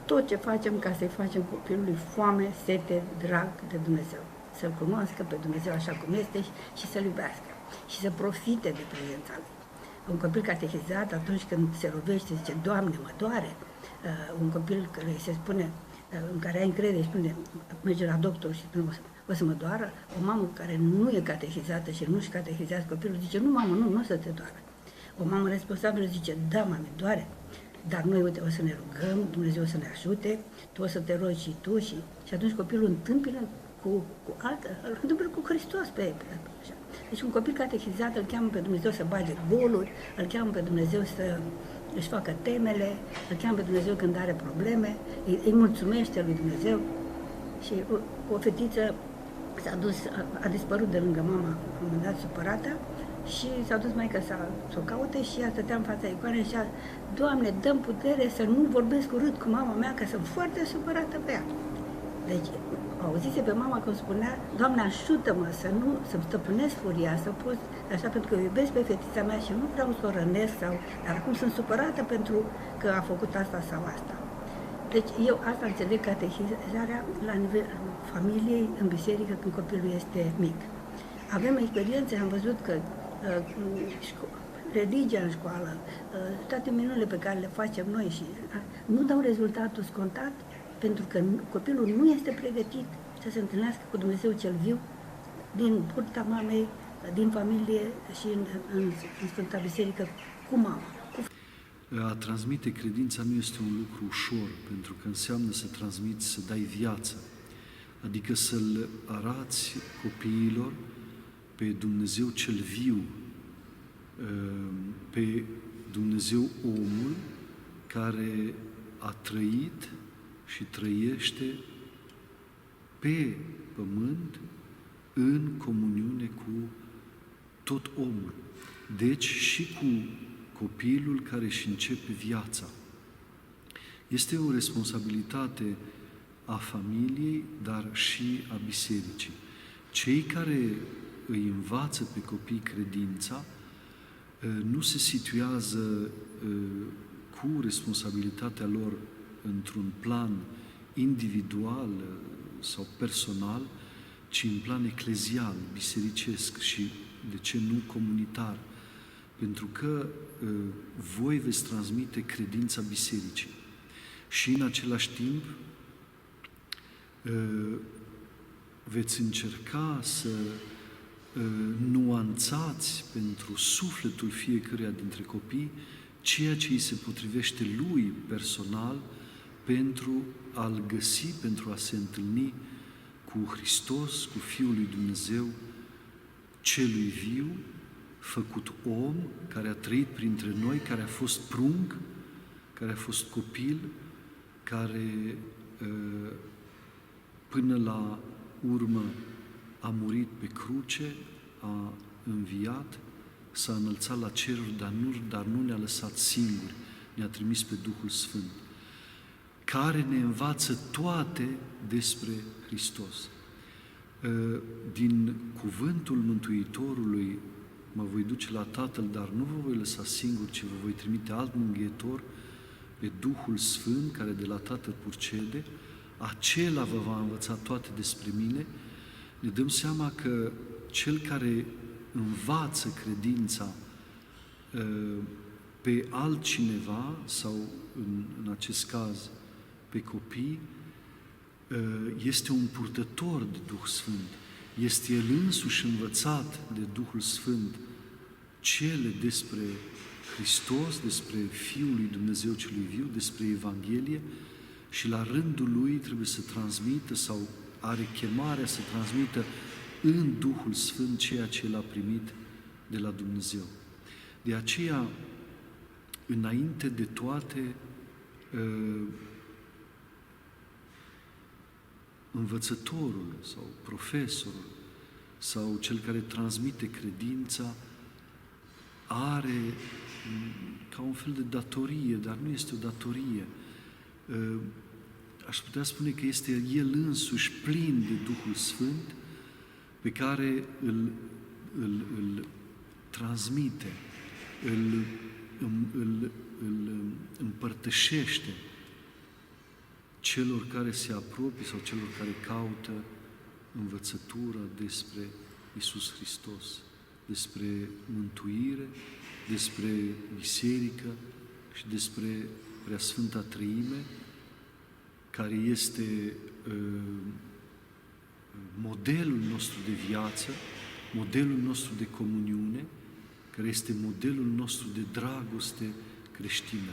tot ce facem ca să-i facem copilului foame, sete, drag de Dumnezeu. Să-L cunoască pe Dumnezeu așa cum este și să-L iubească și să profite de prezența Lui. Un copil catehizat, atunci când se lovește, zice, Doamne, mă doare. Un copil care se spune, în care ai încredere, spune, merge la doctor și spune, o să mă doară. O mamă care nu e catehizată și nu-și catehizează copilul, zice, nu, mamă, nu o să te doară. O mamă responsabilă zice, da, mami, doare, dar noi, uite, o să ne rugăm, Dumnezeu să ne ajute, tu o să te rogi și tu și atunci copilul întâmpină cu îl întâmplă cu Hristos așa. Deci un copil catehizat îl cheamă pe Dumnezeu să bage goluri, îl cheamă pe Dumnezeu să își facă temele, îl cheamă pe Dumnezeu când are probleme, îi mulțumește lui Dumnezeu. Și o fetiță a dispărut de lângă mama, la un moment dat supărată, și s-a dus maica să o caute și ea stătea în fața icoanei și a Doamne, dă-mi putere să nu vorbesc urât cu mama mea, că sunt foarte supărată pe ea. Deci, auzise pe mama cum spunea, Doamne, ajută-mă să-mi stăpânesc furia, să pot, așa, pentru că eu iubesc pe fetița mea și nu vreau să o rănesc, dar acum sunt supărată pentru că a făcut asta sau asta. Deci eu asta înțeleg catehizarea la nivel familiei, în biserică, când copilul este mic. Avem experiențe, am văzut că religia în școală, toate minunile pe care le facem noi și nu dau rezultatul scontat, pentru că copilul nu este pregătit să se întâlnească cu Dumnezeu cel viu din burta mamei, din familie și în Sfânta Biserică cu mama. A transmite credința nu este un lucru ușor, pentru că înseamnă să transmiți, să dai viață, adică să-L arăți copiilor pe Dumnezeu cel viu, pe Dumnezeu omul care a trăit și trăiește pe pământ în comuniune cu tot omul. Deci și cu copilul care își începe viața. Este o responsabilitate a familiei, dar și a bisericii. Cei care îi învață pe copii credința nu se situează cu responsabilitatea lor într-un plan individual sau personal, ci în plan eclezial, bisericesc și, de ce nu, comunitar. Pentru că voi veți transmite credința bisericii. Și în același timp veți încerca să nuanțați pentru sufletul fiecăruia dintre copii ceea ce îi se potrivește lui personal pentru a-L găsi, pentru a se întâlni cu Hristos, cu Fiul lui Dumnezeu, celui viu, făcut om, care a trăit printre noi, care a fost prunc, care a fost copil, care până la urmă a murit pe cruce, a înviat, s-a înălțat la ceruri, dar nu ne-a lăsat singuri, ne-a trimis pe Duhul Sfânt, care ne învață toate despre Hristos. Din cuvântul Mântuitorului, mă voi duce la Tatăl, dar nu vă voi lăsa singur, ci vă voi trimite alt mângâietor, pe Duhul Sfânt, care de la Tatăl purcede, acela vă va învăța toate despre mine. Ne dăm seama că cel care învață credința pe altcineva, sau în acest caz pe copii, este un purtător de Duh Sfânt. Este el însuși învățat de Duhul Sfânt cele despre Hristos, despre Fiul lui Dumnezeu celui viu, despre Evanghelie, și la rândul lui trebuie să transmită, sau are chemarea să transmită în Duhul Sfânt ceea ce el a primit de la Dumnezeu. De aceea, înainte de toate, învățătorul sau profesorul sau cel care transmite credința are ca un fel de datorie, dar nu este o datorie. Aș putea spune că este el însuși plin de Duhul Sfânt, pe care îl transmite, îl împărtășește celor care se apropie sau celor care caută învățătură despre Iisus Hristos, despre mântuire, despre biserică și despre Preasfânta Treime, care este modelul nostru de viață, modelul nostru de comuniune, care este modelul nostru de dragoste creștină.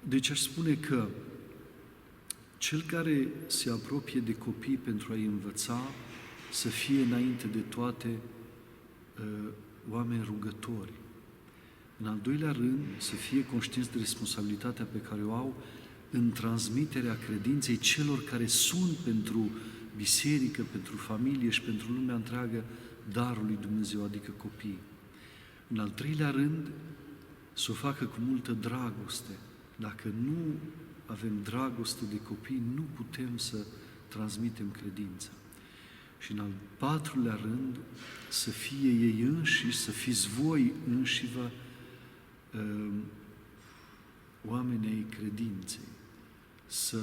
Deci aș spune că cel care se apropie de copii pentru a-i învăța să fie înainte de toate oameni rugători. În al doilea rând, să fie conștienți de responsabilitatea pe care o au în transmiterea credinței celor care sunt pentru biserică, pentru familie și pentru lumea întreagă darul lui Dumnezeu, adică copiii. În al treilea rând, să o facă cu multă dragoste. Dacă nu avem dragoste de copii, nu putem să transmitem credința. Și în al patrulea rând, să fie ei înșiși, să fiți voi înși-vă oamenii ai credinței, să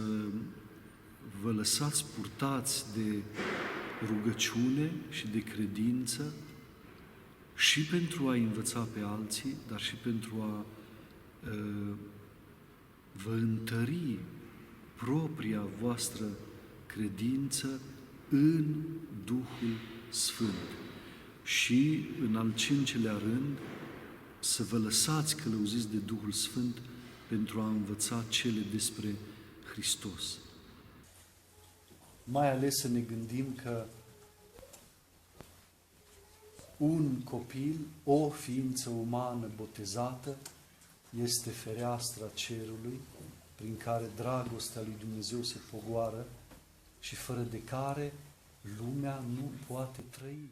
vă lăsați purtați de rugăciune și de credință și pentru a învăța pe alții, dar și pentru a vă întări propria voastră credință în Duhul Sfânt. Și, în al cincelea rând, să vă lăsați călăuziți de Duhul Sfânt pentru a învăța cele despre Hristos. Mai ales să ne gândim că un copil, o ființă umană botezată, este fereastra cerului prin care dragostea lui Dumnezeu se pogoară și fără de care lumea nu poate trăi.